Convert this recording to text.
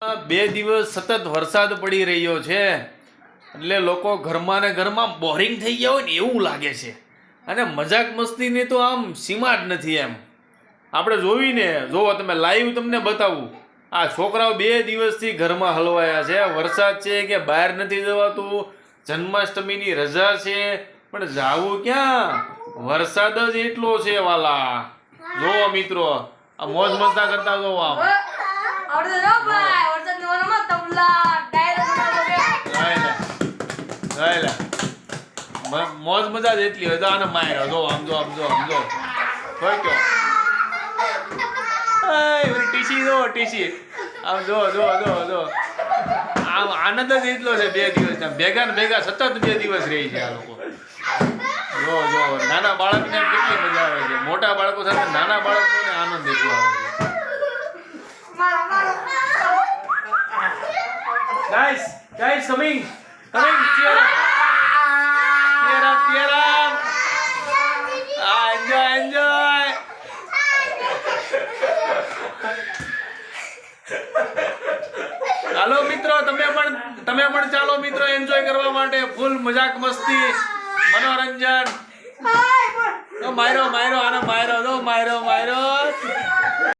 બે દિવસ સતત વરસાદ પડી રહ્યો છે એટલે લોકો ઘરમાં ને ઘરમાં બોરિંગ થઈ ગયા હોય ને એવું લાગે છે અને મજાક મસ્તીની તો આમ સીમા જ નથી એમ આપણે જોઈને જોવો તમે લાઈવ તમને બતાવું આ છોકરાઓ બે દિવસથી ઘરમાં હલવાયા છે વરસાદ છે કે બહાર નથી જવાતું જન્માષ્ટમીની રજા છે પણ જાવું ક્યાં વરસાદ જ એટલો છે વાલા જોવો મિત્રો આ મોજ મસ્તા કરતા જોવો આમ મોજ મજા જ એટલી હોય તો આને માર્યો જો આમ જો આમ જો આમ જો ટીસી જો ટીસી આમ જો જો જો જો આમ આનંદ જ એટલો છે બે દિવસ ભેગા ને ભેગા સતત બે દિવસ રહી છે આ લોકો જો જો નાના બાળકને કેટલી મજા આવે છે મોટા બાળકો સાથે નાના બાળકોને આનંદ એટલો આવે છે guys coming cheer up enjoy ચાલો મિત્રો તમે પણ ચાલો મિત્રો એન્જોય કરવા માટે ફૂલ મજાક મસ્તી મનોરંજન માયરો આને માયરો